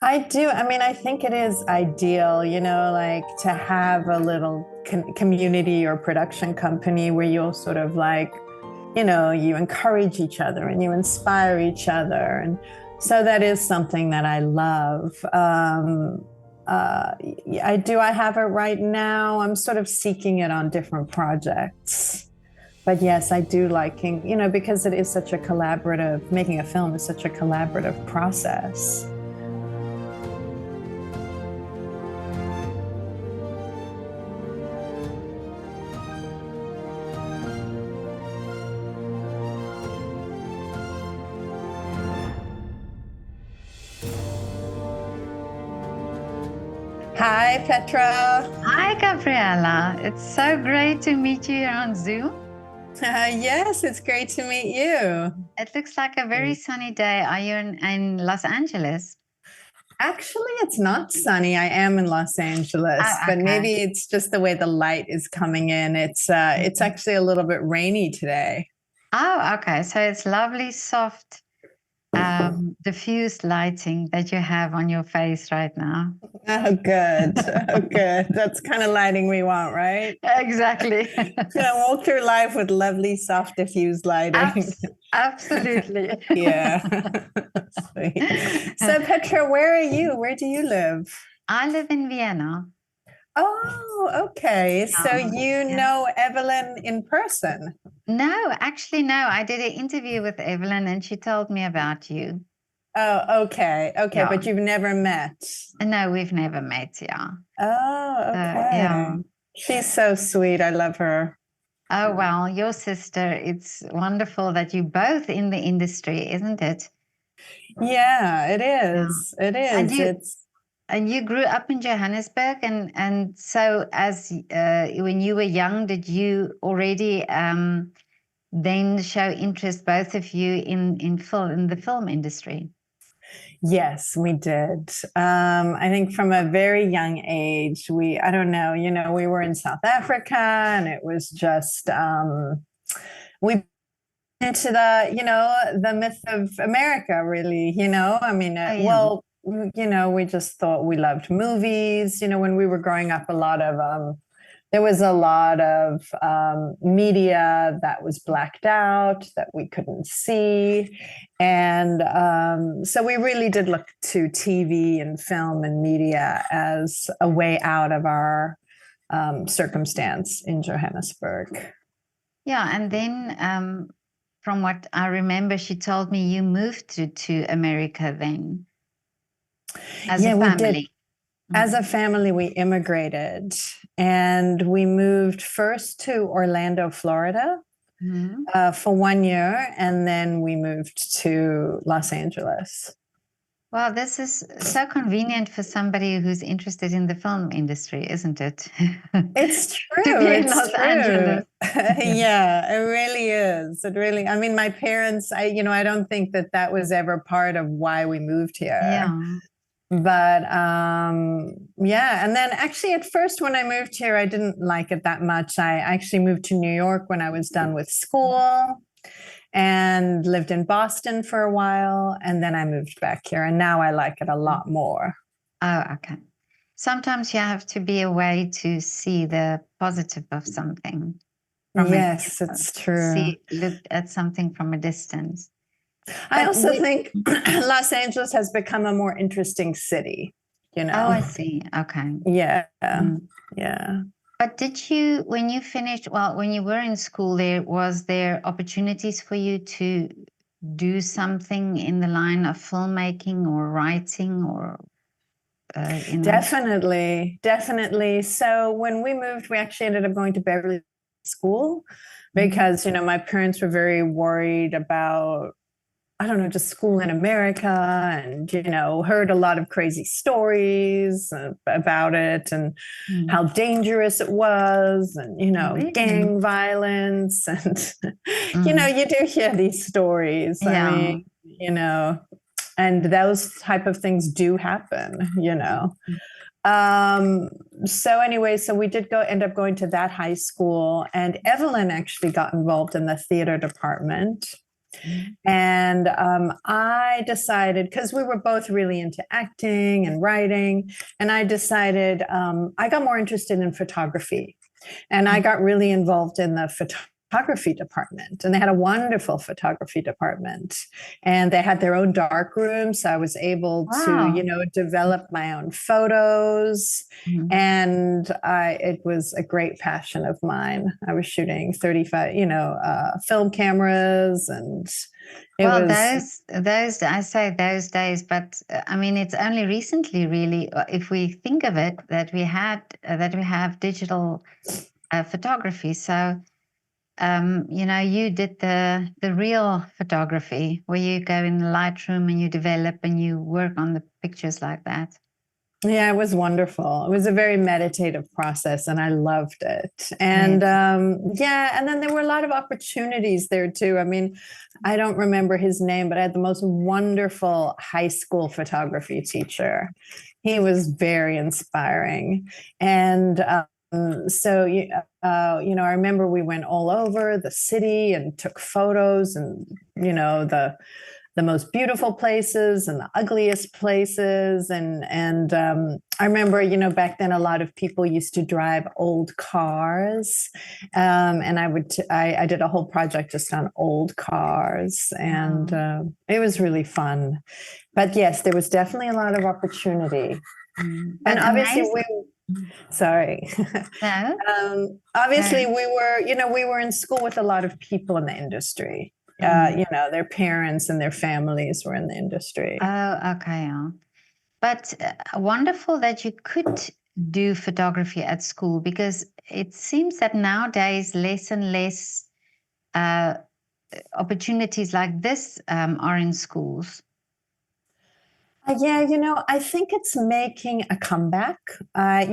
I do. I mean, I think it is ideal, like to have a little community or production company where you'll sort of like, you encourage each other and you inspire each other. And so that is something that I love. I do. I have it right now. I'm sort of seeking it on different projects. But yes, I do liking, because it is such a collaborative, making a film is such a collaborative process. Hi, Petra. Hi, Gabriela. It's so great to meet you here on Zoom. Yes, it's great to meet you. It looks like a very sunny day. Are you in Los Angeles? Actually, it's not sunny. I am in Los Angeles, Oh, but okay. maybe it's just the way the light is coming in. It's actually a little bit rainy today. Oh, okay. So it's lovely, soft, diffused lighting that you have on your face right now. Oh, good. Oh, good. That's kind of lighting we want, right? Exactly. Gonna walk through life with lovely, soft, diffused lighting. Absolutely. Yeah. Sweet. So, Petra, where are you? Where do you live? I live in Vienna. Oh, okay. So you Yeah. know Evelyn in person? No, actually, no. I did an interview with Evelyn and she told me about you. Oh, okay. Okay, Yeah. but you've never met. No, we've never met. Yeah. Oh, Yeah. okay. She's so sweet. I love her. Oh, well, your sister, it's wonderful that you both in the industry, isn't it? Yeah, it Yeah. is. It And is. you It's and you grew up in Johannesburg and so as when you were young, did you already then show interest, both of you, in the film industry? Yes, we did. I think from a very young age, I don't know, we were in South Africa and it was just, we into the myth of America, really, I mean, Oh yeah. well, we just thought we loved movies, when we were growing up, there was a lot of media that was blacked out that we couldn't see. And so we really did look to TV and film and media as a way out of our circumstance in Johannesburg. Yeah, and then from what I remember, she told me you moved to America then as a Yeah, we did. family. As a Mm. family, we immigrated and we moved first to Orlando, Florida, Mhm. for 1 year, and then we moved to Los Angeles. Well, this is so convenient for somebody who's interested in the film industry, isn't it? It's To true. be in It's Los true. Angeles. Yeah, it really is. It really, I mean, my parents, I don't think that that was ever part of why we moved here. Yeah. But yeah, and then actually at first when I moved here, I didn't like it that much. I actually moved to New York when I was done with school and lived in Boston for a while, and then I moved back here, and now I like it a lot more. Oh, okay. Sometimes you have to be away to see the positive of something from it. Yes, it's true. Look at something from a distance. I But also think Los Angeles has become a more interesting city, you oh, know. I see. Okay. Yeah. Mm. Yeah. But did you, when you finished, well, when you were in school, was there opportunities for you to do something in the line of filmmaking or writing or, you know? Definitely, definitely. So when we moved, we actually ended up going to Beverly School Mhm. because, my parents were very worried about, I don't know, just school in America and, heard a lot of crazy stories about it and Mm. how dangerous it was and, Really? gang violence. And, Mm. you do hear these stories. I mean, Yeah. and those type of things do happen. Um, so anyway, so we did end up going to that high school, and Evelyn actually got involved in the theater department. And I decided, because we were both really into acting and writing, and I decided I got more interested in photography. And I got really involved in the photography department, and they had a wonderful photography department, and they had their own dark room. So I was able to, Wow. develop my own photos. Mhm. And it was a great passion of mine. I was shooting 35, film cameras, and it Well, was, those I say those days, but I mean it's only recently, really, if we think of it, that we have digital photography. So you did the real photography where you go in the Lightroom and you develop and you work on the pictures like that. yeah, it was wonderful. It was a very meditative process, and I loved it. And Yes. yeah, and then there were a lot of opportunities there too. I mean, I don't remember his name, but I had the most wonderful high school photography teacher. He was very inspiring. And so, I remember we went all over the city and took photos, and, the most beautiful places and the ugliest places. And I remember, back then a lot of people used to drive old cars, and I did a whole project just on old cars, and it was really fun. But yes, there was definitely a lot of opportunity, and But obviously amazing. sorry. No, Obviously, no. we were in school with a lot of people in the industry. Their parents and their families were in the industry. Oh, okay. Yeah. But wonderful that you could do photography at school, because it seems that nowadays less and less uh, opportunities like this are in schools. Yeah, I think it's making a comeback. I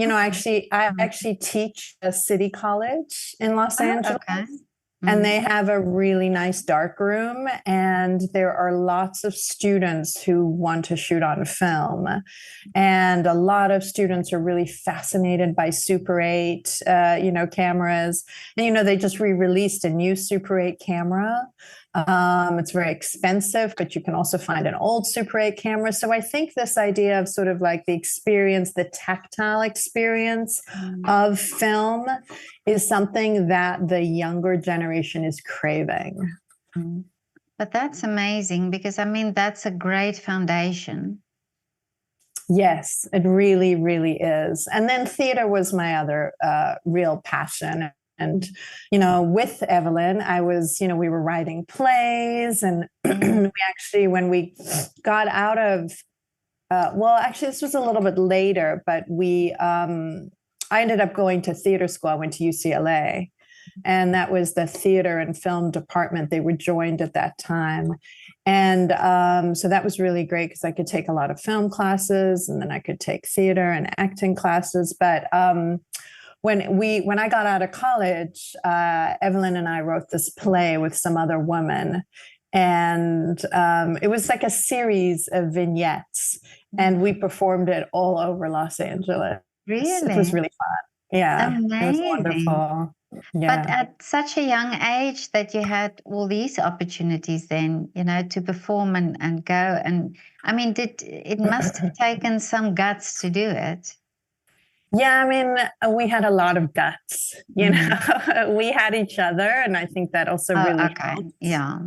actually teach a city college in Los Oh, Angeles. okay. And they have a really nice dark room, and there are lots of students who want to shoot on film. And a lot of students are really fascinated by Super 8, cameras. And, they just re-released a new Super 8 camera. It's very expensive, but you can also find an old Super 8 camera. So I think this idea of sort of like the experience, the tactile experience of film is something that the younger generation is craving. But that's amazing, because I mean, that's a great foundation. Yes, it really, really is. And then theater was my other real passion. And, with Evelyn, we were writing plays, and we actually, when we got out of, actually, this was a little bit later, but I ended up going to theater school. I went to UCLA, and that was the theater and film department. They were joined at that time. And so that was really great, because I could take a lot of film classes, and then I could take theater and acting classes. But when I got out of college, Evelyn and I wrote this play with some other women, and it was like a series of vignettes, and we performed it all over Los Angeles. It was Really? really fun. Yeah, it was Amazing. wonderful. But Yeah. at such a young age that you had all these opportunities then, to perform and go. And I mean, it must have taken some guts to do it. Yeah, I mean, we had a lot of guts, we had each other, and I think that also Oh, really okay. helped. Yeah.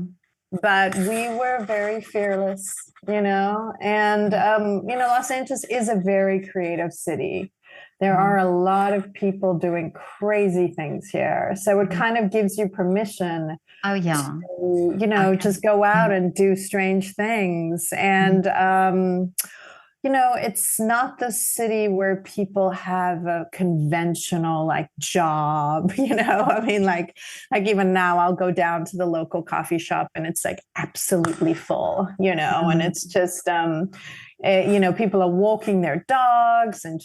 But we were very fearless, and, Los Angeles is a very creative city. There are a lot of people doing crazy things here. So it kind of gives you permission Oh, yeah. to, Okay. just go out and do strange things. And, it's not the city where people have a conventional like job, I mean, like even now I'll go down to the local coffee shop and it's like absolutely full, and it's just, people are walking their dogs, and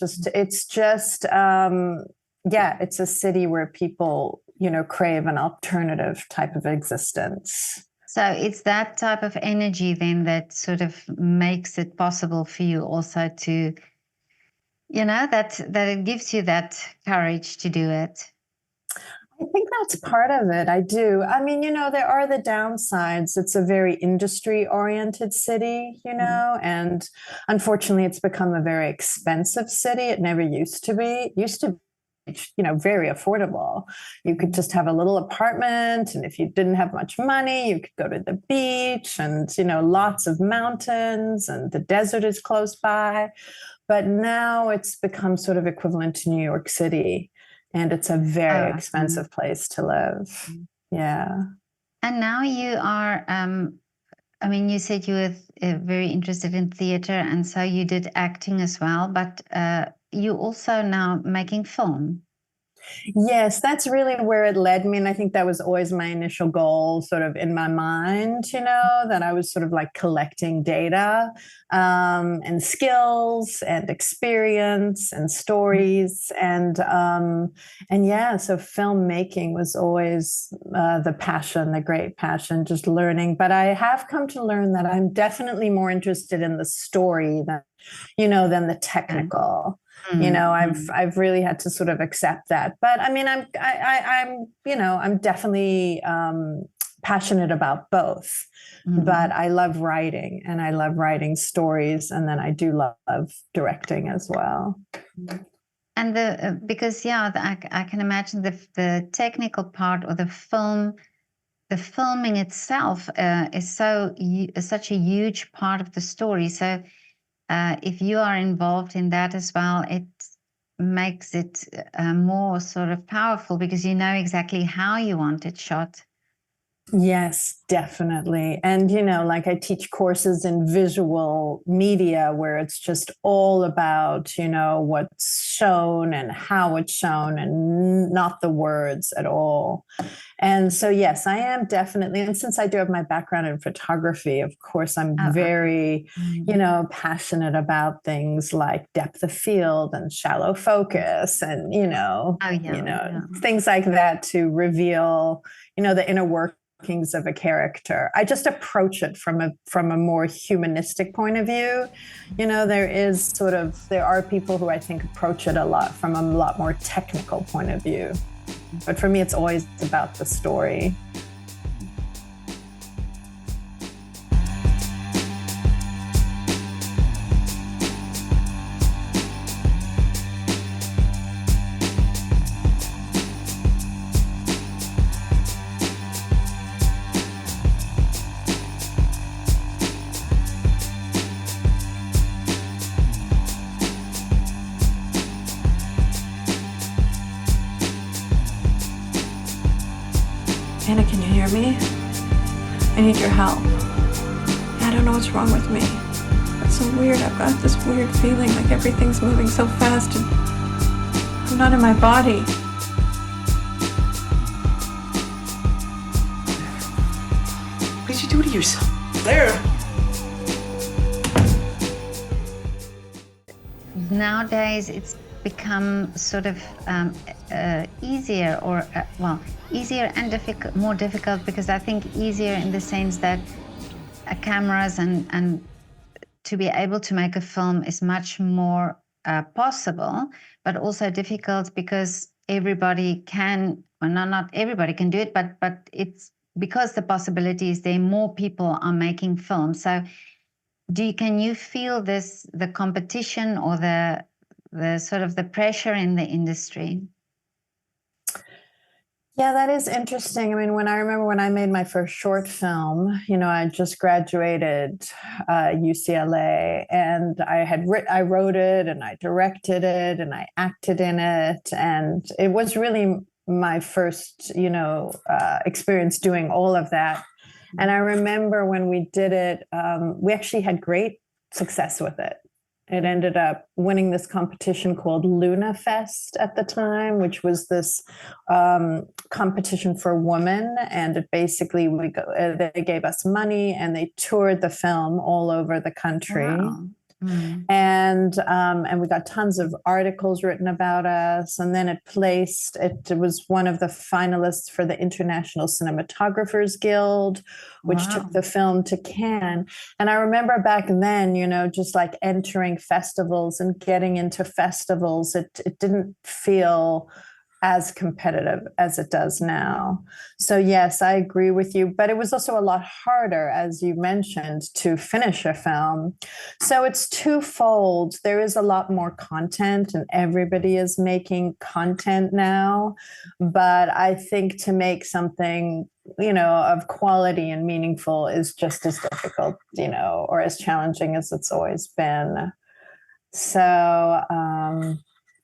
it's a city where people, crave an alternative type of existence. So it's that type of energy then that sort of makes it possible for you also to, that it gives you that courage to do it. I think that's part of it. I do. I mean, there are the downsides. It's a very industry oriented city, and unfortunately, it's become a very expensive city. It never used to be. It used to be, very affordable. You could just have a little apartment. And if you didn't have much money, you could go to the beach and, lots of mountains, and the desert is close by. But now it's become sort of equivalent to New York City. And it's a very expensive place to live. Yeah. And now you are, I mean, you said you were very interested in theater, and so you did acting as well, but you also now making film. Yes, that's really where it led me. And I think that was always my initial goal, sort of in my mind, that I was sort of like collecting data and skills and experience and stories. And yeah, so filmmaking was always the passion, the great passion, just learning. But I have come to learn that I'm definitely more interested in the story than the technical. I've really had to sort of accept that. But I mean, I'm definitely passionate about both. But I love writing, and I love writing stories, and then I do love directing as well. And because I can imagine the technical part, or the filming itself is such a huge part of the story. So if you are involved in that as well, it makes it more sort of powerful, because you know exactly how you want it shot. Yes, definitely. And, like I teach courses in visual media where it's just all about, what's shown and how it's shown, and not the words at all. And so, yes, I am definitely. And since I do have my background in photography, of course, I'm very, passionate about things like depth of field and shallow focus, and, things like that to reveal, the inner workings of a character. I just approach it from a more humanistic point of view. There are people who I think approach it from a lot more technical point of view. But for me, it's always about the story. Anna, can you hear me? I need your help. I don't know what's wrong with me. It's so weird. I've got this weird feeling like everything's moving so fast and I'm not in my body. What did you do to yourself? There! Nowadays, it's become sort of easier, or easier and more difficult, because I think easier in the sense that cameras and to be able to make a film is much more possible, but also difficult because everybody can, well, not everybody can do it, but it's because the possibility is there, more people are making films. So can you feel the competition, or the sort of the pressure in the industry? Yeah, that is interesting. I mean, when I made my first short film, I just graduated UCLA, and I wrote it, and I directed it, and I acted in it, and it was really my first, experience doing all of that. And I remember when we did it, we actually had great success with it. It ended up winning this competition called Luna Fest at the time, which was this competition for women. And it basically, they gave us money, and they toured the film all over the country. Wow. Mm. And we got tons of articles written about us. And then it was one of the finalists for the International Cinematographers Guild, which took the film to Cannes. And I remember back then, just like entering festivals and getting into festivals, it didn't feel as competitive as it does now. So yes, I agree with you, but it was also a lot harder, as you mentioned, to finish a film. So it's twofold. There is a lot more content and everybody is making content now, but I think to make something, of quality and meaningful is just as difficult, or as challenging as it's always been. So,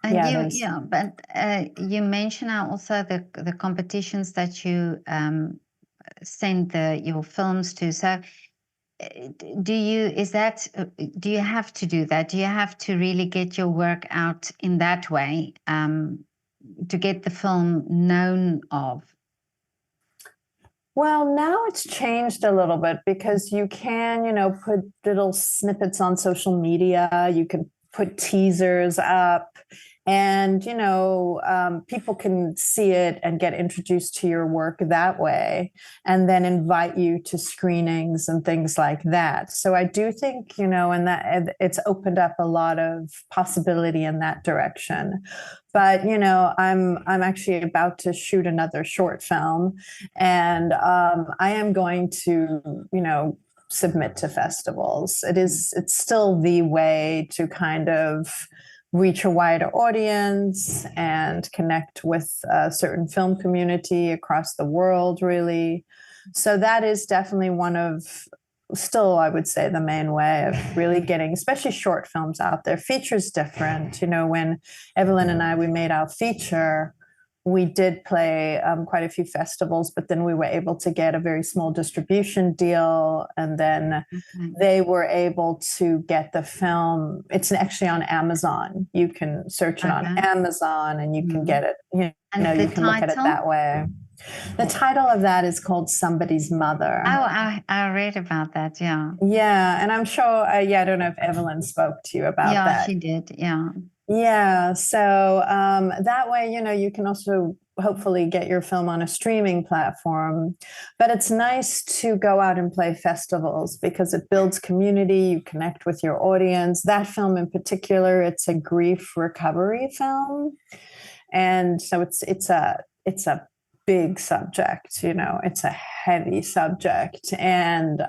but you mentioned also the competitions that you send your films to. So, do you have to do that? Do you have to really get your work out in that way to get the film known of? Well, now it's changed a little bit because you can, put little snippets on social media. You can put teasers up, and people can see it and get introduced to your work that way, and then invite you to screenings and things like that. So I do think, and that it's opened up a lot of possibility in that direction. But I'm actually about to shoot another short film, and I am going to submit to festivals. It's still the way to kind of reach a wider audience and connect with a certain film community across the world, really. So that is definitely one of, still, I would say, the main way of really getting, especially short films out there. Feature's different. When Evelyn and we made our feature, we did play quite a few festivals, but then we were able to get a very small distribution deal. And then they were able to get the film. It's actually on Amazon. You can search it on Amazon and you can get it. You can look at it that way. The title of that is called Somebody's Mother. Oh, I read about that, yeah. Yeah, and I'm sure, I don't know if Evelyn spoke to you about that. Yeah, she did, yeah. Yeah, so that way, you can also hopefully get your film on a streaming platform. But it's nice to go out and play festivals because it builds community, you connect with your audience. That film in particular, it's a grief recovery film. And so it's a big subject, it's a heavy subject. And,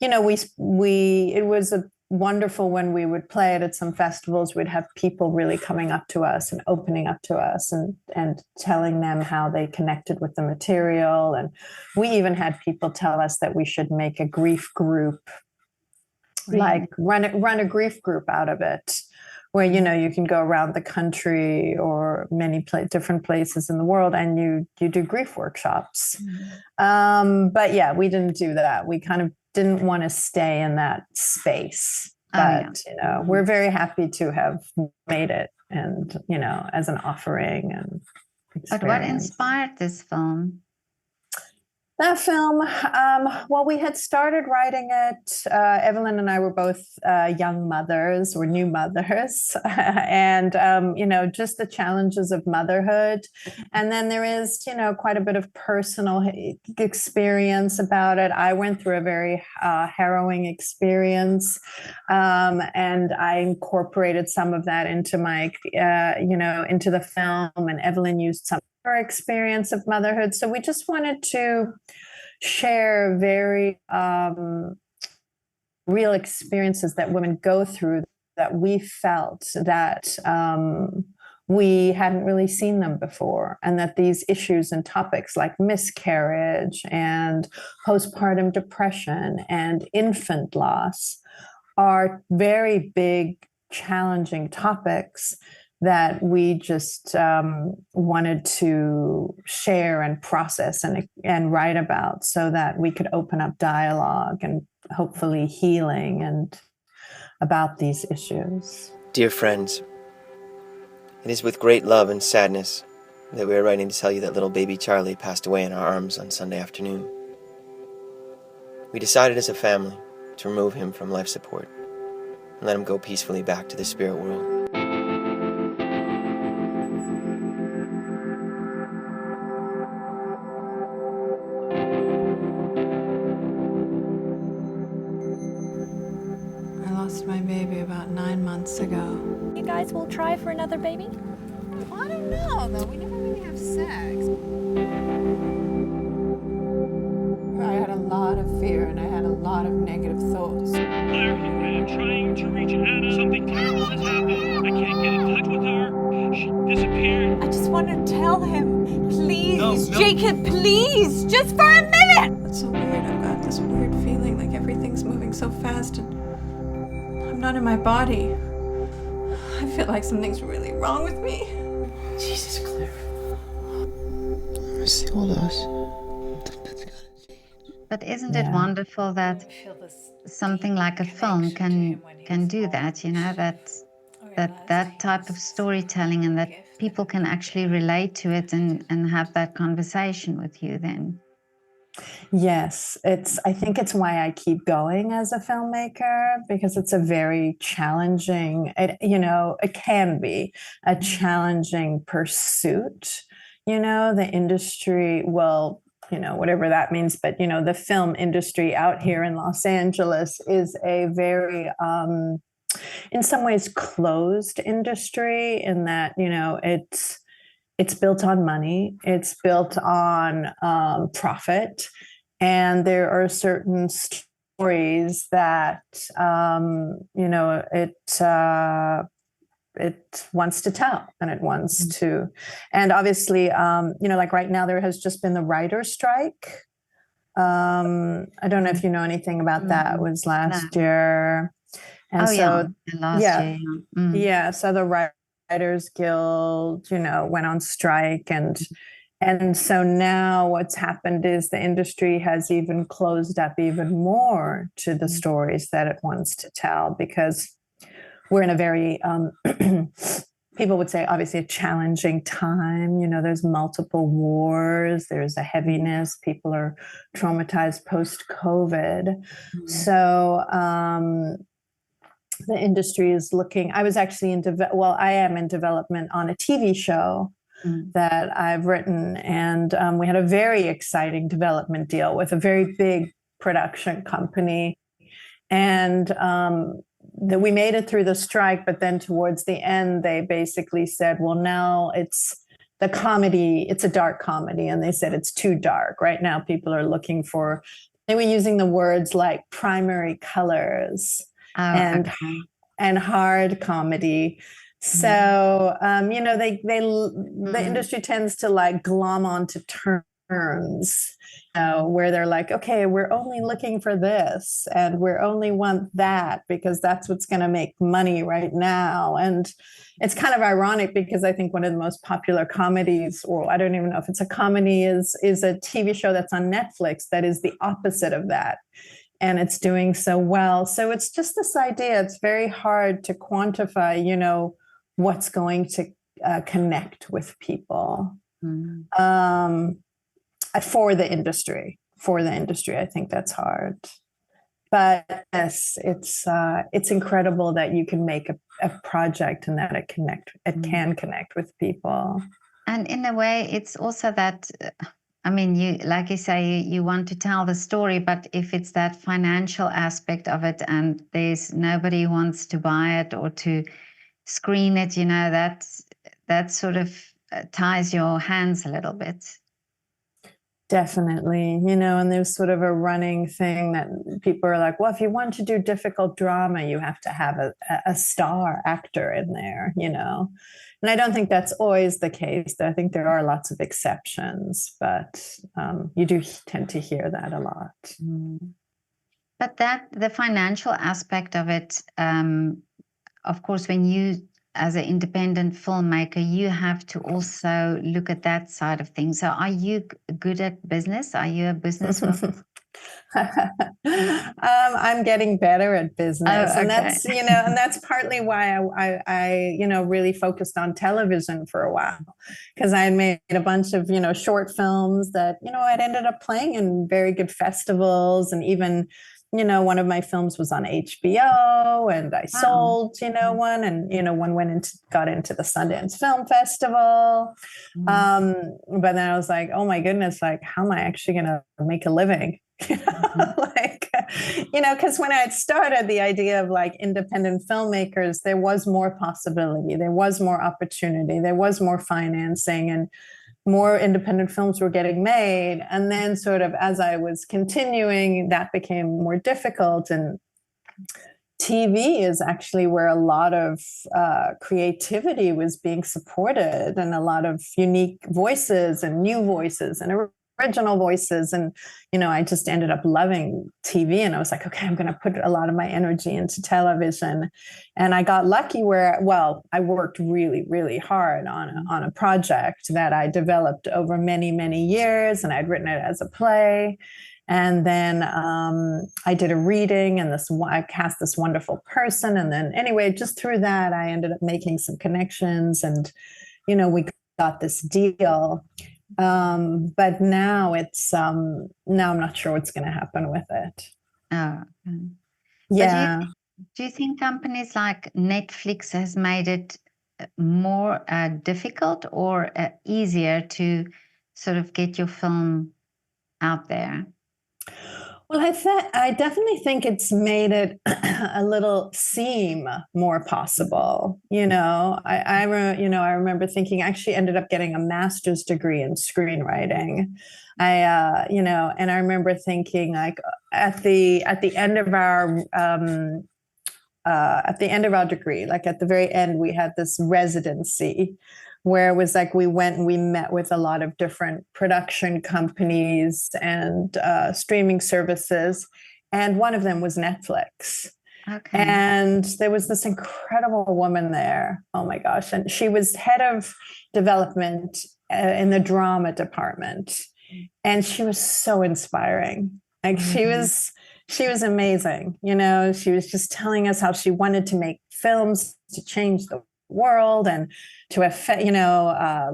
it was wonderful when we would play it at some festivals. We'd have people really coming up to us and opening up to us and telling them how they connected with the material. And we even had people tell us that we should make a grief group, like run a grief group out of it, where you can go around the country or many different places in the world and you do grief workshops. But yeah, we didn't do that. We kind of didn't want to stay in that space. But we're very happy to have made it, and as an offering and experience. But what inspired this film? That film, well, we had started writing it. Evelyn and I were both young mothers, or new mothers, and, just the challenges of motherhood. And then there is, quite a bit of personal experience about it. I went through a very harrowing experience, and I incorporated some of that into my, into the film, and Evelyn used some experience of motherhood. So we just wanted to share very real experiences that women go through, that we felt that we hadn't really seen them before, and that these issues and topics like miscarriage and postpartum depression and infant loss are very big, challenging topics that we just wanted to share and process and write about, so that we could open up dialogue and hopefully healing and about these issues. Dear friends, it is with great love and sadness that we are writing to tell you that little baby Charlie passed away in our arms on Sunday afternoon. We decided as a family to remove him from life support and let him go peacefully back to the spirit world. My baby about 9 months ago. You guys will try for another baby? Well, I don't know, though. We never really have sex. I had a lot of fear and I had a lot of negative thoughts. Claire, I am trying to reach Anna. Something terrible has happened. I can't get in touch with her. She disappeared. I just want to tell him, please, No. Jacob, please, just for a minute. That's so weird. I've got this weird feeling like everything's moving so fast and I'm not in my body. I feel like something's really wrong with me. Jesus, Claire. See all us. But isn't it Yeah. wonderful that something like a film can do that, you know, that type of storytelling, and that people can actually relate to it and have that conversation with you then. Yes, I think it's why I keep going as a filmmaker, because it's a very challenging, it can be a challenging pursuit. The industry, well, whatever that means, but, the film industry out here in Los Angeles is a very, in some ways, closed industry in that, it's built on money, it's built on profit, and there are certain stories that it wants to tell, and it wants to, and obviously, like right now there has just been the writer's strike. I don't know if you know anything about that. It was last year, and last year. yeah, so the Writers Guild, went on strike, and so now what's happened is the industry has even closed up even more to the stories that it wants to tell, because we're in a very, people would say, obviously a challenging time. There's multiple wars, there's a heaviness, people are traumatized post-COVID. So, the industry is looking. I was actually I am in development on a TV show that I've written, and we had a very exciting development deal with a very big production company, and that we made it through the strike. But then towards the end, they basically said, "Well, now it's the comedy. It's a dark comedy," and they said it's too dark. Right now, people are looking for. They were using the words like primary colors. And hard comedy. So, the industry tends to like glom onto terms, where they're like, okay, we're only looking for this and we only want that because that's what's going to make money right now. And it's kind of ironic, because I think one of the most popular comedies, or I don't even know if it's a comedy, is a TV show that's on Netflix that is the opposite of that. And it's doing so well. So it's just this idea. It's very hard to quantify, what's going to connect with people for the industry. I think that's hard. But yes, it's incredible that you can make a project and that it can connect with people. And in a way, it's also that. You, like you say, you want to tell the story, but if it's that financial aspect of it and there's nobody who wants to buy it or to screen it, that sort of ties your hands a little bit. Definitely, and there's sort of a running thing that people are like, well, if you want to do difficult drama, you have to have a star actor in there, And I don't think that's always the case. I think there are lots of exceptions, but you do tend to hear that a lot. But the financial aspect of it, of course, when you, as an independent filmmaker, you have to also look at that side of things. So are you good at business? Are you a businesswoman? I'm getting better at business, okay. And that's and that's partly why I really focused on television for a while, because I made a bunch of short films that I'd ended up playing in very good festivals, and even one of my films was on HBO, and I sold one, and one got into the Sundance Film Festival. But then I was like, oh my goodness, like how am I actually going to make a living Like, because when I had started, the idea of like independent filmmakers, there was more possibility, there was more opportunity, there was more financing, and more independent films were getting made. And then sort of as I was continuing, that became more difficult. And TV is actually where a lot of creativity was being supported, and a lot of unique voices and new voices and original voices. And, I just ended up loving TV, and I was like, okay, I'm going to put a lot of my energy into television. And I got lucky where, I worked really, really hard on a project that I developed over many, many years, and I'd written it as a play. And then I did a reading, and I cast this wonderful person. And then anyway, just through that, I ended up making some connections, and, we got this deal. But now now I'm not sure what's going to happen with it. Oh, okay. Yeah. Do you think companies like Netflix has made it more difficult or easier to sort of get your film out there? Well, I definitely think it's made it a little seem more possible. I remember thinking, I actually ended up getting a master's degree in screenwriting. And I remember thinking, like, at the end of our degree, like at the very end, we had this residency where it was like we went and we met with a lot of different production companies and streaming services. And one of them was Netflix. Okay. And there was this incredible woman there. Oh my gosh. And she was head of development in the drama department. And she was so inspiring. Like she was amazing. She was just telling us how she wanted to make films to change the world and to affect,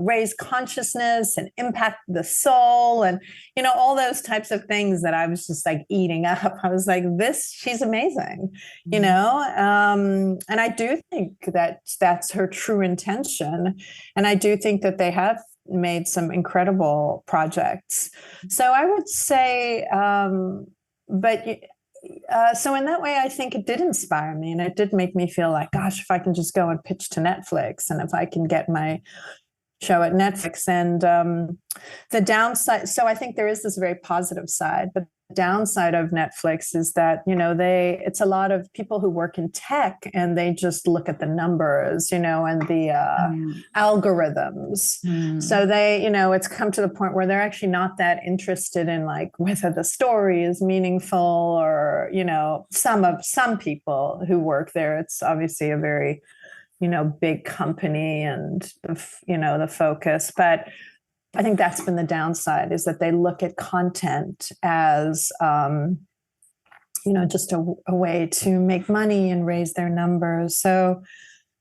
raise consciousness and impact the soul, and all those types of things that I was just like eating up. I was like, she's amazing, and I do think that that's her true intention, and I do think that they have made some incredible projects. So I would say, so in that way, I think it did inspire me, and it did make me feel like, gosh, if I can just go and pitch to Netflix, and if I can get my show at Netflix. And the downside, so I think there is this very positive side, but the downside of Netflix is that, it's a lot of people who work in tech, and they just look at the numbers, and the algorithms. So they, it's come to the point where they're actually not that interested in like whether the story is meaningful, or, some people who work there. It's obviously a very, big company, and, the focus. But I think that's been the downside, is that they look at content as, just a way to make money and raise their numbers. So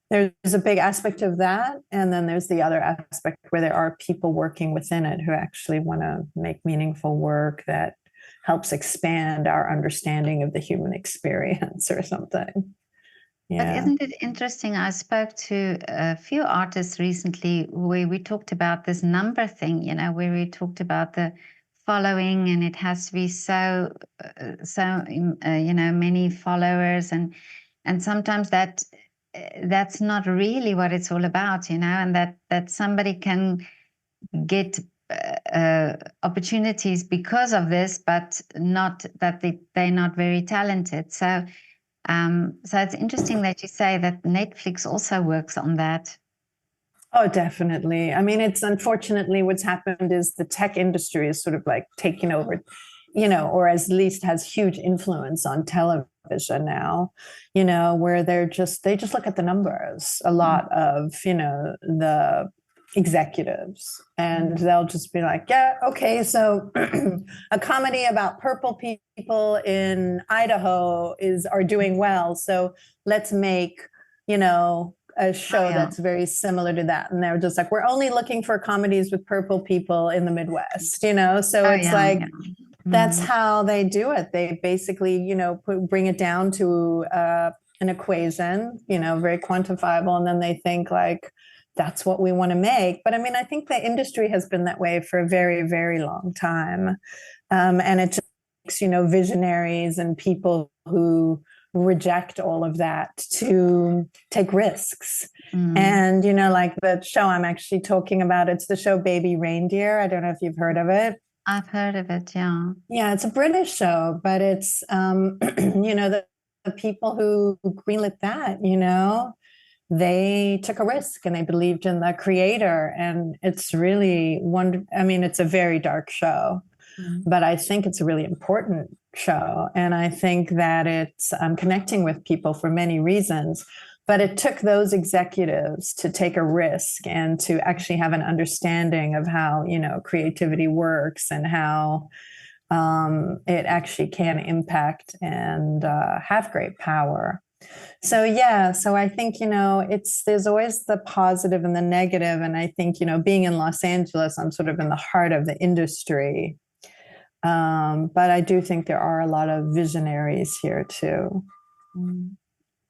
there's a big aspect of that. And then there's the other aspect where there are people working within it who actually want to make meaningful work that helps expand our understanding of the human experience or something. But Yeah. isn't it interesting? I spoke to a few artists recently where we talked about this number thing, where we talked about the following, and it has to be so many followers, and sometimes that's not really what it's all about, and that somebody can get opportunities because of this, but not that they're not very talented. So it's interesting that you say that Netflix also works on that. Oh, definitely. I mean, it's unfortunately what's happened is the tech industry is sort of like taking over, or at least has huge influence on television now, where they just look at the numbers, a lot of, the executives, and they'll just be like, yeah, okay, so a comedy about purple people in Idaho are doing well, so let's make a show that's very similar to that. And they're just like, we're only looking for comedies with purple people in the Midwest, so that's how they do it. They basically bring it down to an equation, very quantifiable, and then they think like, that's what we want to make. But I mean, I think the industry has been that way for a very, very long time. And it visionaries and people who reject all of that to take risks. And, like the show I'm actually talking about, it's the show Baby Reindeer. I don't know if you've heard of it. I've heard of it, yeah. Yeah, it's a British show, but it's, the people who greenlit that, they took a risk and they believed in the creator. And it's really it's a very dark show, but I think it's a really important show. And I think that it's connecting with people for many reasons. But it took those executives to take a risk and to actually have an understanding of how, creativity works and how it actually can impact and have great power. So I think, there's always the positive and the negative. And I think, being in Los Angeles, I'm sort of in the heart of the industry. But I do think there are a lot of visionaries here too.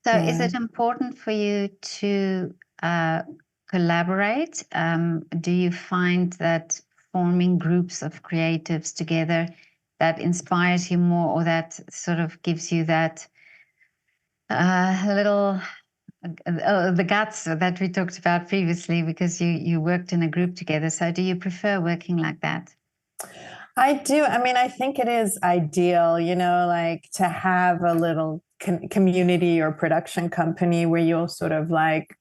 So is it important for you to collaborate? Do you find that forming groups of creatives together that inspires you more, or that sort of gives you that the guts that we talked about previously, because you worked in a group together? So do you prefer working like that? I do. I think it is ideal, like to have a little community or production company where you'll sort of like,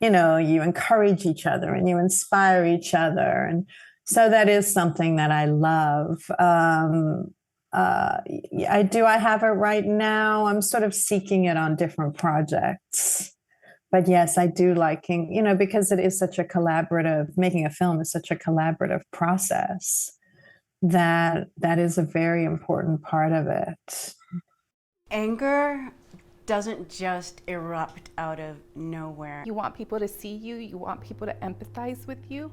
you encourage each other and you inspire each other. And so that is something that I love. I have it right now. I'm sort of seeking it on different projects. But yes, I do liking, because it is such a collaborative, making a film is such a collaborative process, that is a very important part of it. Anger doesn't just erupt out of nowhere. You want people to see you, you want people to empathize with you,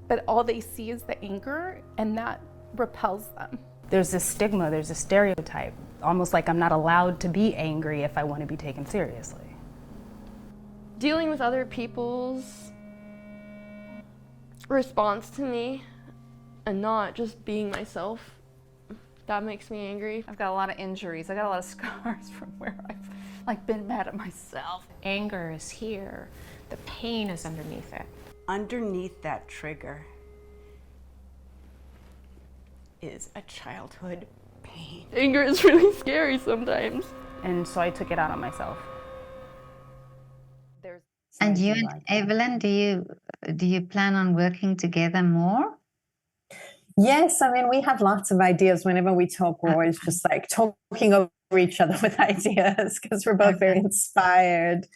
but all they see is the anger, and that repels them. There's this stigma, there's a stereotype, almost like I'm not allowed to be angry if I want to be taken seriously. Dealing with other people's response to me and not just being myself, that makes me angry. I've got a lot of injuries. I got a lot of scars from where I've been mad at myself. Anger is here. The pain is underneath it. Underneath that trigger is a childhood pain. Anger is really scary sometimes. And so I took it out on myself. And you and Evelyn, do you plan on working together more? Yes, we have lots of ideas. Whenever we talk, we're always just like talking over each other with ideas because we're both very inspired.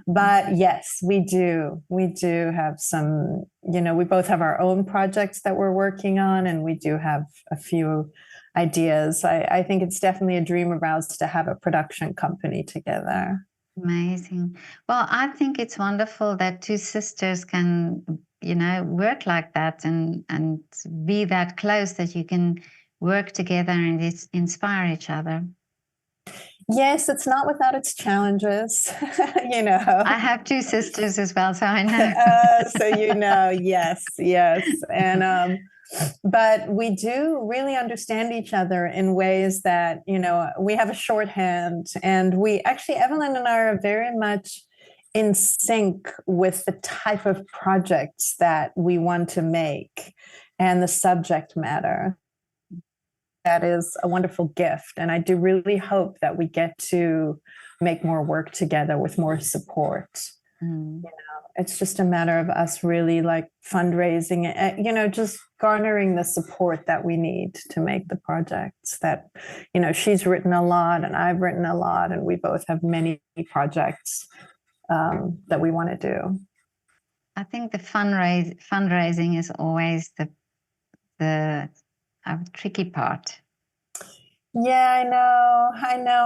But yes, we do. We do have some, we both have our own projects that we're working on, and we do have a few ideas. I think it's definitely a dream of ours to have a production company together. Amazing. Well, I think it's wonderful that two sisters can work like that and be that close that you can work together and inspire each other. Yes, it's not without its challenges, I have two sisters as well, so I know. So yes. And but we do really understand each other in ways that, we have a shorthand, and we actually, Evelyn and I are very much in sync with the type of projects that we want to make and the subject matter. That is a wonderful gift. And I do really hope that we get to make more work together with more support. It's just a matter of us really like fundraising, just garnering the support that we need to make the projects that, she's written a lot and I've written a lot, and we both have many projects that we want to do. I think the fundraising is always the tricky part. Yeah, I know.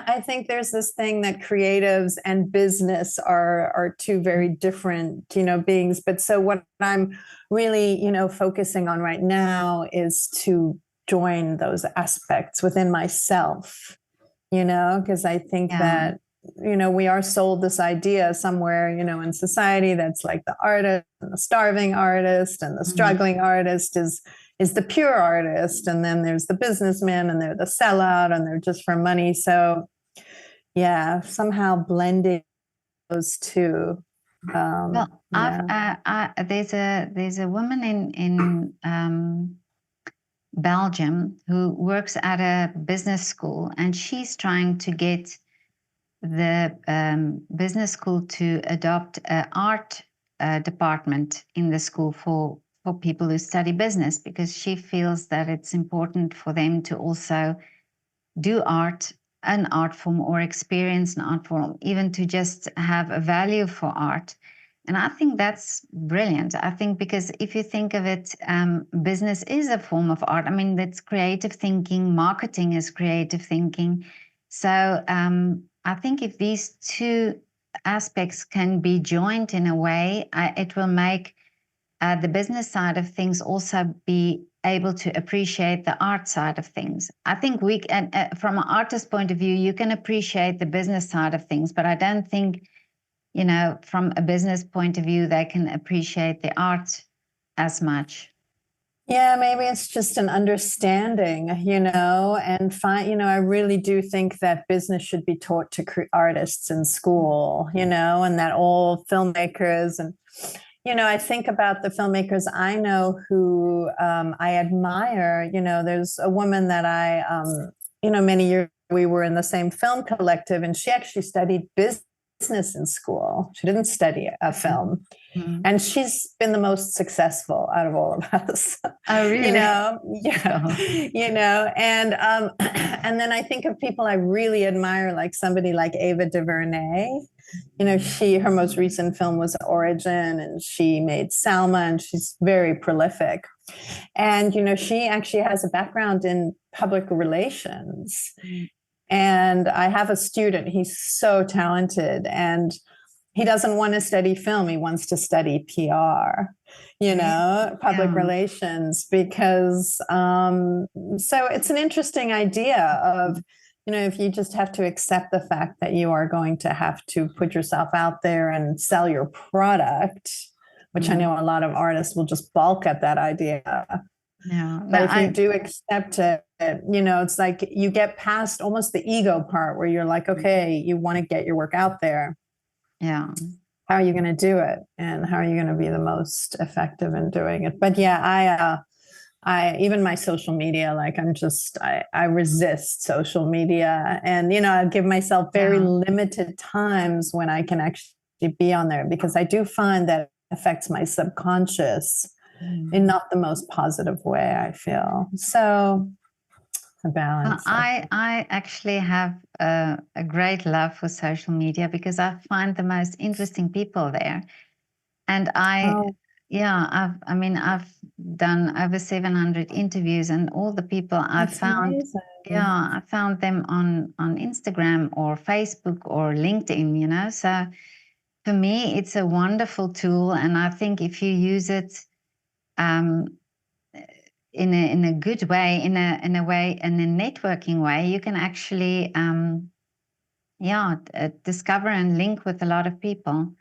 I think there's this thing that creatives and business are two very different, beings. But so what I'm really, focusing on right now is to join those aspects within myself, because I think that, we are sold this idea somewhere, in society that's like the artist and the starving artist and the struggling artist is, is the pure artist, and then there's the businessman, and they're the sellout, and they're just for money. So yeah, somehow blending those two. Well, there's a woman in Belgium who works at a business school, and she's trying to get the business school to adopt an art department in the school for people who study business, because she feels that it's important for them to also do art, an art form, or experience an art form, even to just have a value for art. And I think that's brilliant. I think because if you think of it, business is a form of art. I mean, that's creative thinking. Marketing is creative thinking. So I think if these two aspects can be joined in a way, it will make the business side of things also be able to appreciate the art side of things. I think we can, from an artist point of view, you can appreciate the business side of things, but I don't think, you know, from a business point of view, they can appreciate the art as much. Yeah, maybe it's just an understanding, you know, and I really do think that business should be taught to artists in school, you know, and that all filmmakers and, you know, I think about the filmmakers I know who I admire. You know, there's a woman that I, many years we were in the same film collective, and she actually studied business in school. She didn't study a film. Mm-hmm. And she's been the most successful out of all of us. Oh, really? You know, yeah. You know, and then I think of people I really admire, like somebody like Ava DuVernay. You know, her most recent film was Origin, and she made Salma, and she's very prolific. And, you know, she actually has a background in public relations. And I have a student, he's so talented, and he doesn't want to study film. He wants to study PR, you know, public relations, because so it's an interesting idea of, you know, if you just have to accept the fact that you are going to have to put yourself out there and sell your product, which I know a lot of artists will just balk at that idea. Yeah, but if you do accept it, you know, it's like you get past almost the ego part where you're like, okay, you want to get your work out there. Yeah. How are you going to do it? And how are you going to be the most effective in doing it? But yeah, I even my social media, like I resist social media, and, you know, I give myself very limited times when I can actually be on there, because I do find that it affects my subconscious in not the most positive way, I feel. So a balance. I actually have a great love for social media, because I find the most interesting people there. And I've done over 700 interviews, and all the people I've found, amazing. I found them on Instagram or Facebook or LinkedIn, you know. So for me, it's a wonderful tool. And I think if you use it in a good way, in a networking way, you can actually discover and link with a lot of people.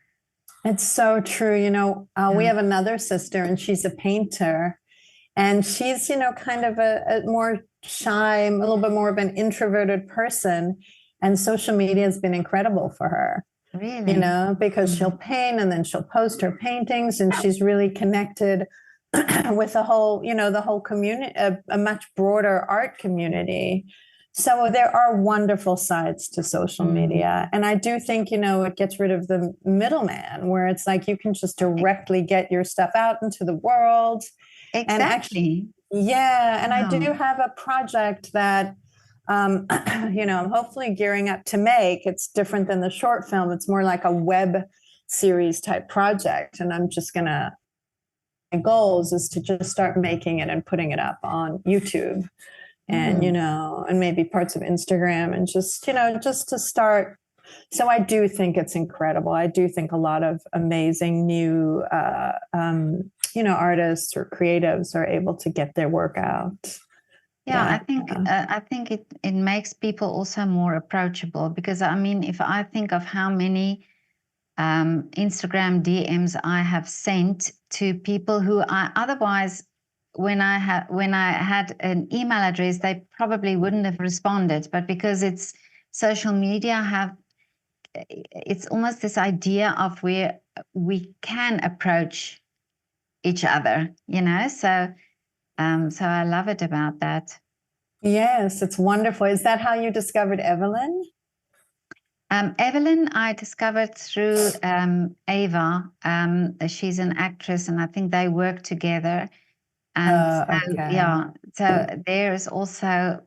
It's so true. You know, we have another sister, and she's a painter, and she's, you know, kind of a more shy, a little bit more of an introverted person, and social media has been incredible for her. Really? You know, because she'll paint, and then she'll post her paintings, and she's really connected with the whole community, a much broader art community. So there are wonderful sides to social media. And I do think, you know, it gets rid of the middleman, where it's like you can just directly get your stuff out into the world. Exactly. And actually, and I do have a project that, you know, I'm hopefully gearing up to make. It's different than the short film. It's more like a web series type project. And I'm just my goals is to just start making it and putting it up on YouTube and, you know, and maybe parts of Instagram, and just, you know, just to start. So I do think it's incredible. I do think a lot of amazing new, you know, artists or creatives are able to get their work out. Yeah, I think it makes people also more approachable, because I mean, if I think of how many Instagram DMs I have sent to people who I otherwise when I had an email address, they probably wouldn't have responded. But because it's social media, it's almost this idea of where we can approach each other, you know. So I love it about that. Yes, it's wonderful. Is that how you discovered Evelyn? Evelyn, I discovered through Ava. She's an actress, and I think they work together. And so there's also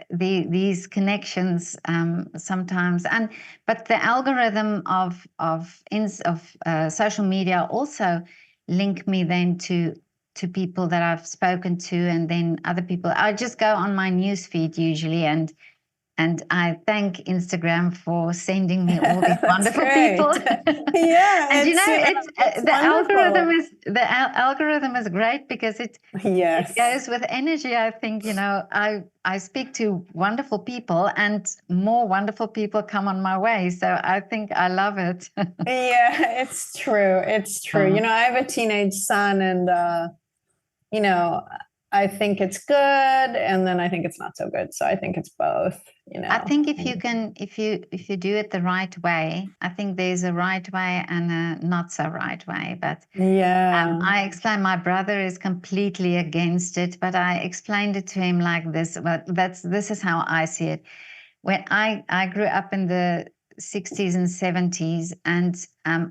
these connections sometimes, but the algorithm of social media also link me then to people that I've spoken to, and then other people. I just go on my news feed usually, and I thank Instagram for sending me all these wonderful people. Yeah, and you know, the wonderful. algorithm is great because it goes with energy. I think, you know, I speak to wonderful people, and more wonderful people come on my way. So I think I love it. Yeah, it's true. It's true. You know, I have a teenage son, and you know, I think it's good, and then I think it's not so good. So I think it's both. You know, I think if you do it the right way, I think there's a right way and a not so right way. But I explained, my brother is completely against it, but I explained it to him like this. Well, this is how I see it. When I grew up in the 60s and 70s, and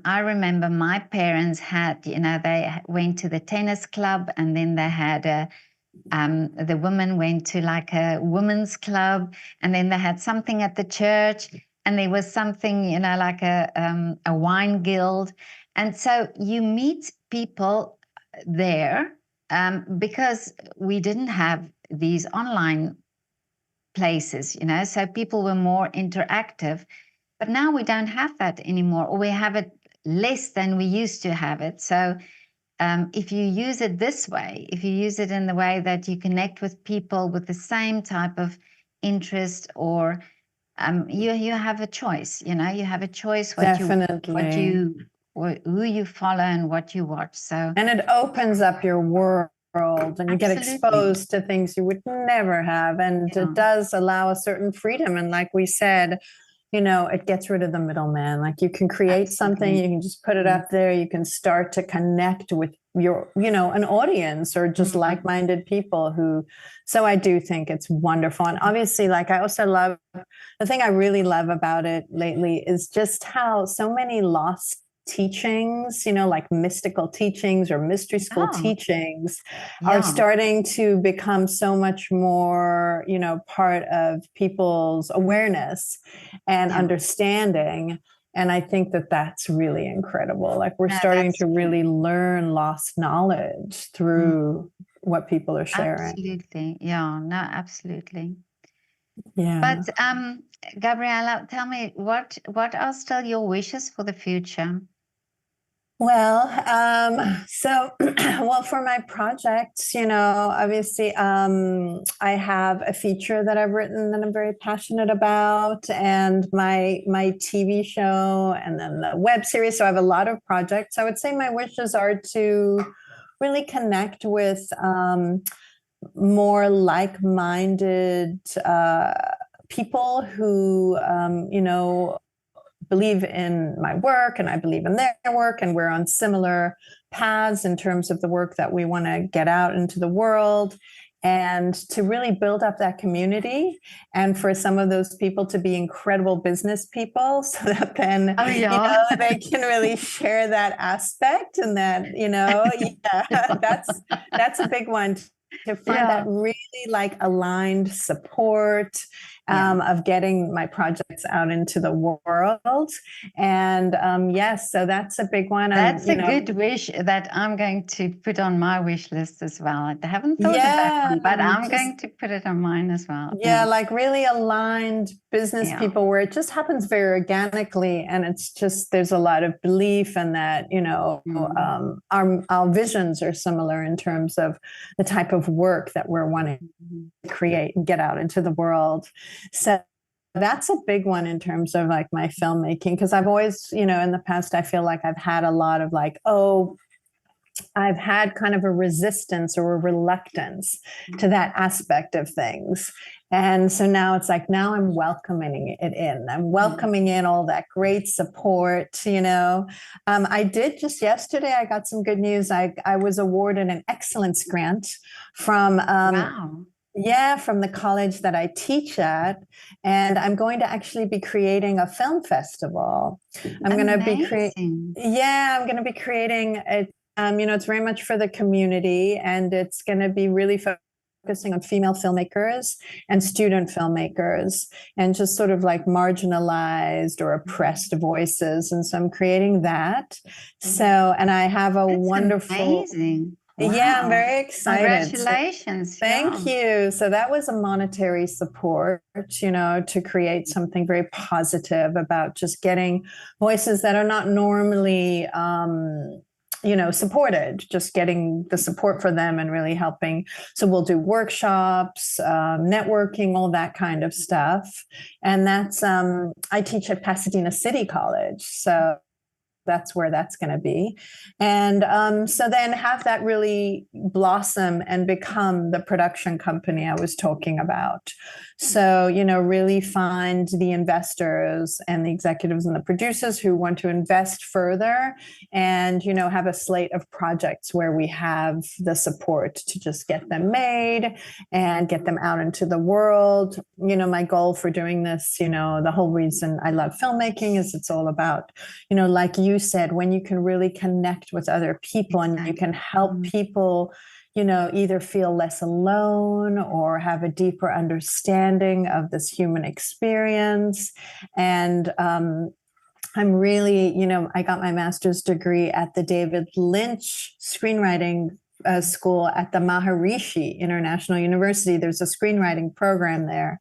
I remember my parents had, you know, they went to the tennis club, and then they had the women went to like a women's club, and then they had something at the church, and there was something, you know, like a wine guild. And so you meet people there because we didn't have these online places, you know, so people were more interactive. But now we don't have that anymore, or we have it less than we used to have it. So if you use it this way, if you use it in the way that you connect with people with the same type of interest, or you have a choice, you know, you have a choice who you follow and what you watch. So, and it opens up your world, and you get exposed to things you would never have, and it does allow a certain freedom. And like we said, you know, it gets rid of the middleman. Like you can create something, you can just put it up there, you can start to connect with your, you know, an audience, or just like-minded people who, so I do think it's wonderful. And obviously, like, I also love, the thing I really love about it lately is just how so many lost teachings, you know, like mystical teachings or mystery school teachings are starting to become so much more, you know, part of people's awareness and understanding. And I think that that's really incredible. Like we're starting to really learn lost knowledge through what people are sharing. Absolutely. Yeah, no, absolutely. Yeah. But Gabriela, tell me, what are still your wishes for the future? Well, well, for my projects, you know, obviously, I have a feature that I've written that I'm very passionate about, and my TV show, and then the web series. So I have a lot of projects. I would say my wishes are to really connect with more like-minded people who, you know, believe in my work, and I believe in their work, and we're on similar paths in terms of the work that we want to get out into the world, and to really build up that community, and for some of those people to be incredible business people, so that then you know, they can really share that aspect, and that, you know, that's a big one, to find that really like aligned support of getting my projects out into the world. And yes, so that's a big one. That's a good wish that I'm going to put on my wish list as well. I haven't thought of that one, but I'm going to put it on mine as well. Yeah, like really aligned business people, where it just happens very organically, and it's just, there's a lot of belief in that, you know, our visions are similar in terms of the type of work that we're wanting to create and get out into the world. So that's a big one in terms of like my filmmaking, because I've always, you know, in the past, I feel like I've had a lot of like, oh, I've had kind of a resistance or a reluctance to that aspect of things. And so now it's like, now I'm welcoming it in. I'm welcoming in all that great support, you know. I did just yesterday, I got some good news. I was awarded an excellence grant from Wow. yeah, from the college that I teach at. And I'm going to actually be creating a film festival. I'm going to be Amazing. I'm going to be creating a, you know, it's very much for the community, and it's going to be really focusing on female filmmakers and student filmmakers and just sort of like marginalized or oppressed voices. And so I'm creating that. So, and I have a That's wonderful, amazing. yeah, I'm Wow. very excited. Congratulations. Thank you. So that was a monetary support, you know, to create something very positive about just getting voices that are not normally, you know, supported, just getting the support for them and really helping. So we'll do workshops, networking, all that kind of stuff. And that's, I teach at Pasadena City College. So that's where that's going to be. And so then have that really blossom and become the production company I was talking about. So, you know, really find the investors and the executives and the producers who want to invest further and, you know, have a slate of projects where we have the support to just get them made and get them out into the world. You know, my goal for doing this, you know, the whole reason I love filmmaking is it's all about, you know, like you said, when you can really connect with other people and you can help people, you know, either feel less alone or have a deeper understanding of this human experience. And I'm really, you know, I got my master's degree at the David Lynch screenwriting school at the Maharishi International University. There's a screenwriting program there.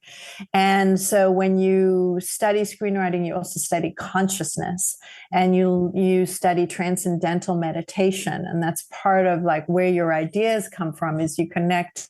And so when you study screenwriting, you also study consciousness and you study transcendental meditation. And that's part of like where your ideas come from is you connect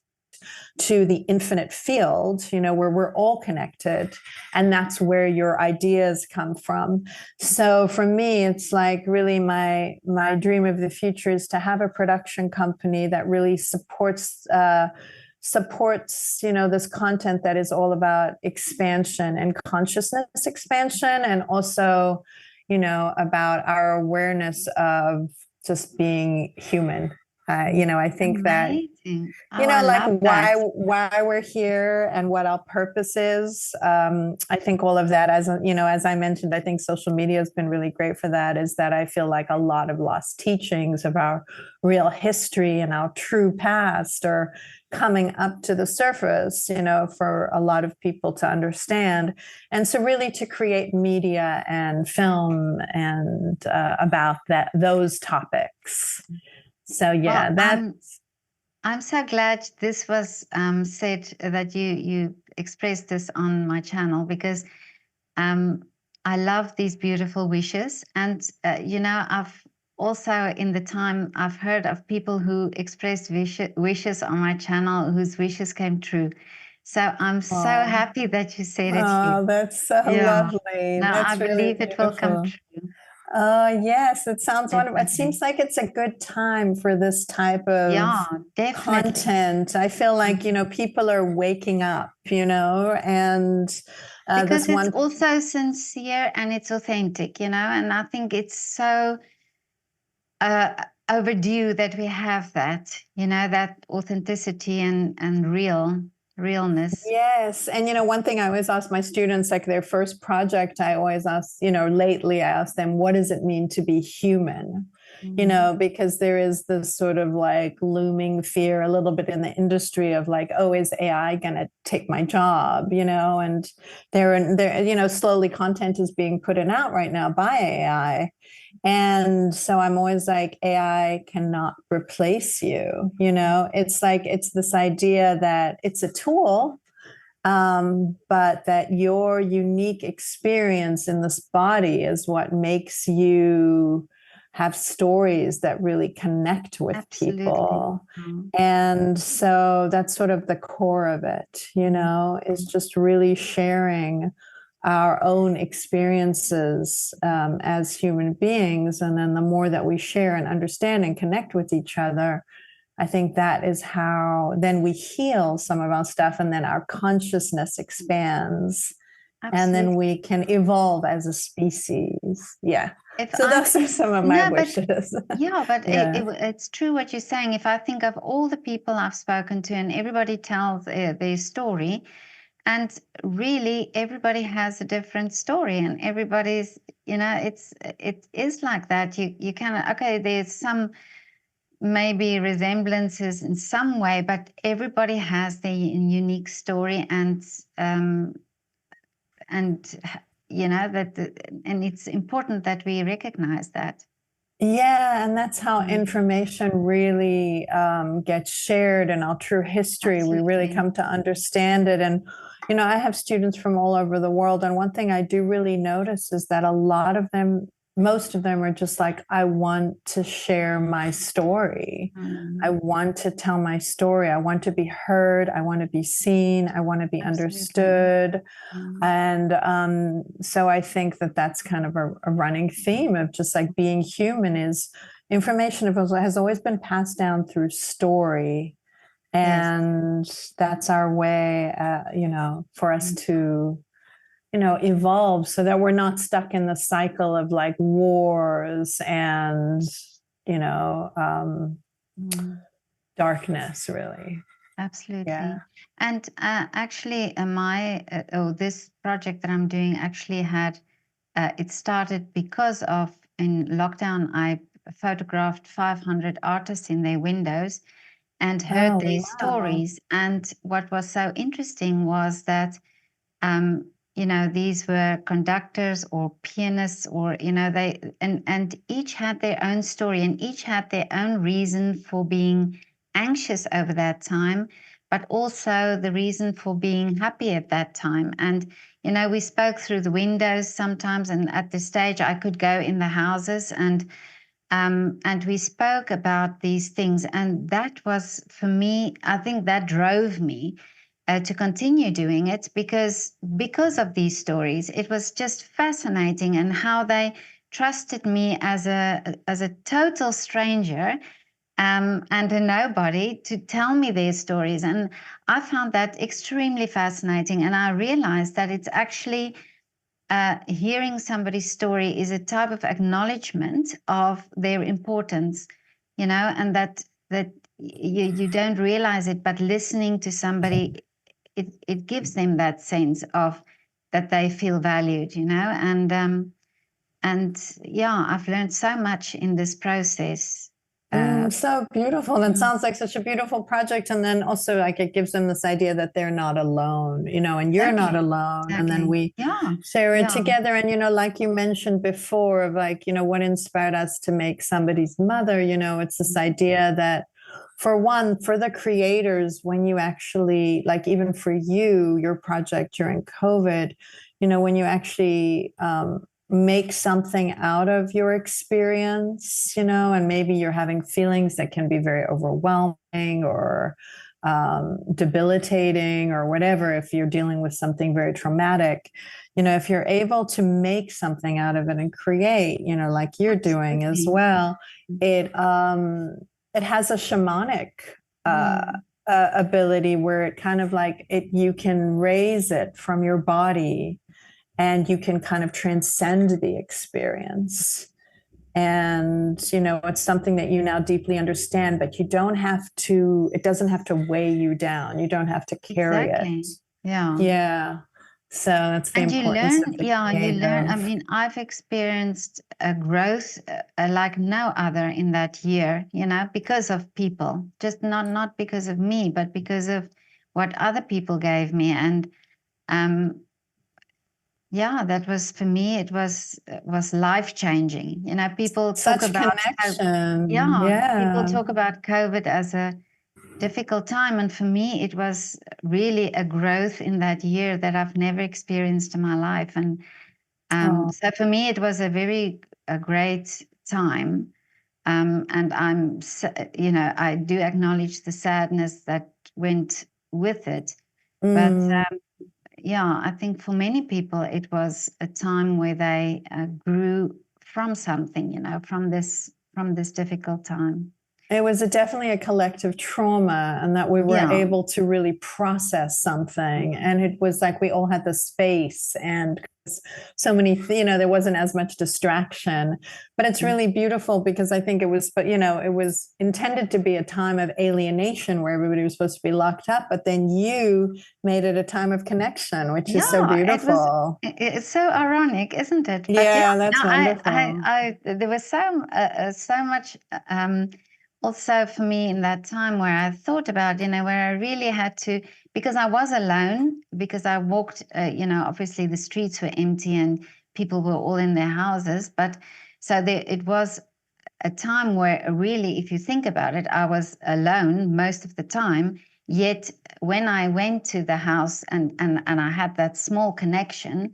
to the infinite field, you know, where we're all connected. And that's where your ideas come from. So for me, it's like really my dream of the future is to have a production company that really supports, you know, this content that is all about expansion and consciousness expansion, and also, you know, about our awareness of just being human. You know, I think that, Amazing. Oh, you know, I like love that. why we're here and what our purpose is. I think all of that, as you know, as I mentioned, I think social media has been really great for that. Is that I feel like a lot of lost teachings of our real history and our true past are coming up to the surface, you know, for a lot of people to understand. And so really to create media and film and about those topics. So yeah, well, I'm so glad this was said, that you expressed this on my channel, because I love these beautiful wishes. And you know, I've also in the time I've heard of people who expressed wishes on my channel whose wishes came true. So I'm so happy that you said it here. Oh, that's so lovely. No, That's I really believe it will come beautiful. true. Yes, it sounds wonderful. It seems like it's a good time for this type of definitely. content. I feel like, you know, people are waking up, you know, and because it's also sincere and it's authentic, you know, and I think it's so overdue that we have that, you know, that authenticity and realness. Yes. And, you know, one thing I always ask my students, like their first project, I always ask, you know, lately I ask them, what does it mean to be human? You know, because there is this sort of like looming fear a little bit in the industry of like, oh, is AI going to take my job? You know, and there, you know, slowly content is being put in out right now by AI. And so I'm always like, AI cannot replace you. You know, it's like, it's this idea that it's a tool, but that your unique experience in this body is what makes you have stories that really connect with people. And so that's sort of the core of it, you know, is just really sharing our own experiences as human beings. And then the more that we share and understand and connect with each other, I think that is how then we heal some of our stuff, and then our consciousness expands. Absolutely. And then we can evolve as a species. Yeah. So I those are some of my wishes. Yeah, but Yeah. It's true what you're saying. If I think of all the people I've spoken to, and everybody tells their story, and really everybody has a different story, and everybody's, it is like that. You kind of, okay, there's some maybe resemblances in some way, but everybody has their unique story, and and it's important that we recognize that. Yeah, and that's how information really gets shared in our true history. Absolutely. We really come to understand it. And, I have students from all over the world. And one thing I do really notice is that a lot of them, most of them are just like, I want to share my story. I want to tell my story. I want to be heard. I want to be seen. I want to be understood. And so I think that that's kind of a running theme of just like being human is information has always been passed down through story. And that's our way, for us to, evolve so that we're not stuck in the cycle of like wars and, darkness, really. Absolutely. Yeah. And actually, this project that I'm doing actually had, it started because of, in lockdown, I photographed 500 artists in their windows and heard their stories. And what was so interesting was that, these were conductors or pianists, or, and each had their own story, and each had their own reason for being anxious over that time, but also the reason for being happy at that time. And, we spoke through the windows sometimes, and at the stage I could go in the houses and we spoke about these things. And that was, for me, I think that drove me to continue doing it because of these stories. It was just fascinating, and how they trusted me as a total stranger and a nobody to tell me their stories. And I found that extremely fascinating. And I realized that it's actually hearing somebody's story is a type of acknowledgement of their importance, and that you don't realize it, but listening to somebody, it gives them that sense of that they feel valued, and yeah, I've learned so much in this process. So beautiful. That sounds like such a beautiful project. And then also like it gives them this idea that they're not alone, and you're not alone. And then we share it together. And, like you mentioned before of like, what inspired us to make Somebody's Mother, it's this idea that for one, for the creators, when you actually, like even for you, your project during COVID, when you actually make something out of your experience, and maybe you're having feelings that can be very overwhelming or debilitating or whatever, if you're dealing with something very traumatic, if you're able to make something out of it and create, like you're doing as well, it has a shamanic ability where it kind of like you can raise it from your body, and you can kind of transcend the experience. And, it's something that you now deeply understand, but it doesn't have to weigh you down. You don't have to carry it. Yeah. Yeah. So that's the importance of the you learn. I creative. mean, I've experienced a growth like no other in that year, because of people, just not because of me, but because of what other people gave me. And, yeah, that was, for me, it was life-changing. People talk Such about connection. people talk about COVID as a difficult time, and for me, it was really a growth in that year that I've never experienced in my life. And so for me, it was a great time. And I do acknowledge the sadness that went with it. But yeah, I think for many people it was a time where they grew from something, you know, from this difficult time. It was definitely a collective trauma, and that we were able to really process something. And it was like we all had the space, and so many, you know, there wasn't as much distraction. But it's really beautiful because I think it was, but you know, it was intended to be a time of alienation where everybody was supposed to be locked up. But then you made it a time of connection, which is so beautiful. It's so ironic, isn't it? But that's wonderful. There was so much. Also for me in that time where I thought about, you know, where I really had to, because I was alone, because I walked, you know, obviously the streets were empty and people were all in their houses. But so it was a time where really, if you think about it, I was alone most of the time. Yet when I went to the house and I had that small connection,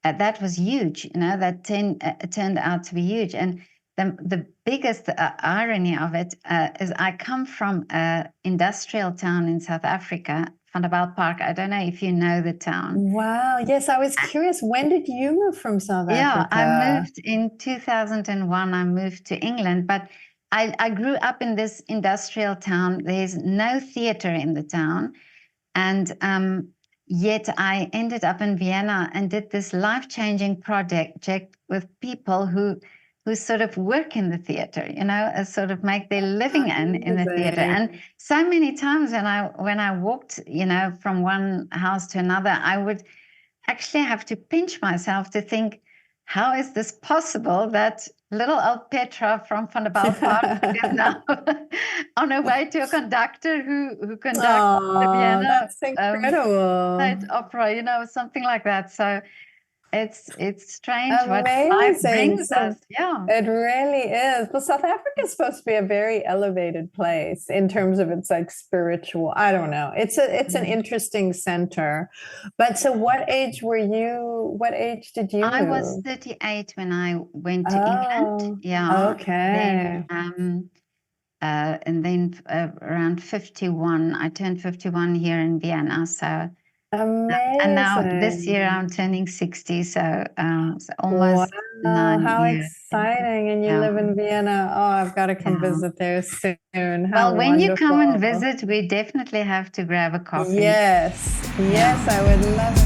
that was huge, you know, that turned out to be huge. And the biggest irony of it is I come from an industrial town in South Africa, Vanderbijlpark. I don't know if you know the town. Wow. Yes, I was curious. When did you move from South Africa? Yeah, I moved in 2001. I moved to England, but I grew up in this industrial town. There's no theater in the town. And yet I ended up in Vienna and did this life-changing project with people who sort of work in the theater, you know, sort of make their living in the theater. And so many times when I walked, you know, from one house to another, I would actually have to pinch myself to think, how is this possible that little old Petra from Vanderbijlpark is now on her way to a conductor who conducts the Vienna that's incredible. State Opera, you know, something like that. So it's strange what life Amazing. brings So us. Yeah, it really is. Well, South Africa is supposed to be a very elevated place in terms of its like spiritual. I don't know. It's an interesting center. But so, what age were you? What age did you? I was 38 when I went to England. Yeah. Okay. Then, and then around 51, I turned 51 here in Vienna. So. Amazing. And now this year I'm turning 60, so it's almost 9 how years. exciting. And you live in Vienna. Oh, I've got to come visit there soon. How Well, when you come and wonderful. visit, we definitely have to grab a coffee. Yes, I would love it.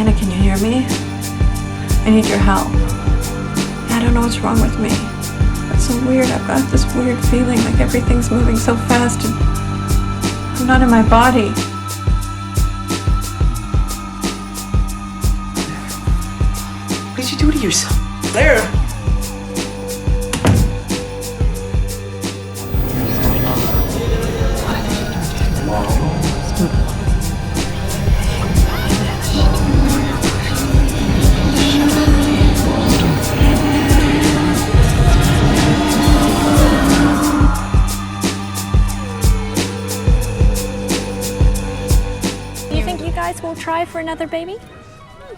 Anna, can you hear me? I need your help. I don't know what's wrong with me. It's so weird. I've got this weird feeling like everything's moving so fast and I'm not in my body. What did you do to yourself? There! We'll try for another baby?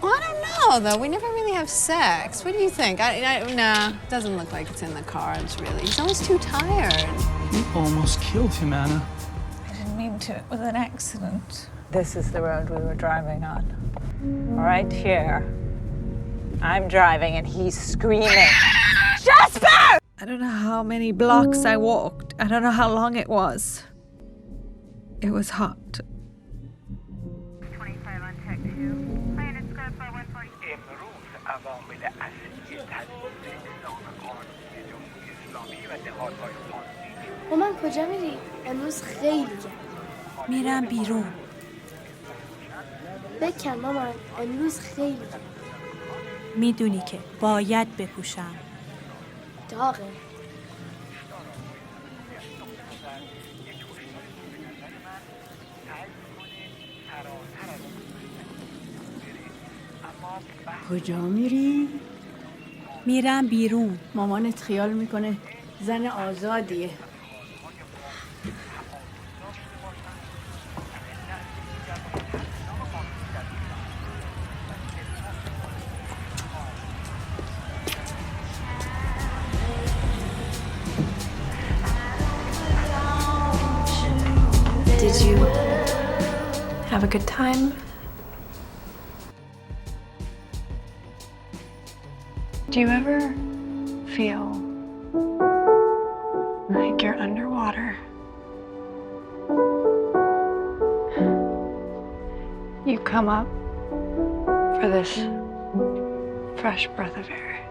Well, I don't know, though. We never really have sex. What do you think? Nah, doesn't look like it's in the cards, really. He's almost too tired. You almost killed him, Anna. I didn't mean to. It was an accident. This is the road we were driving on. Right here. I'm driving and he's screaming. Jasper! I don't know how many blocks I walked. I don't know how long it was. It was hot. من کجا میری؟ امروز خیلی گرمه. میرم بیرون. بکن مامان، امروز خیلی گرمه. میدونی که باید بپوشم. داغه. کجا میری؟ میرم بیرون. مامانت خیال میکنه زن آزادیه. Did you have a good time? Do you ever feel like you're underwater? You come up for this fresh breath of air.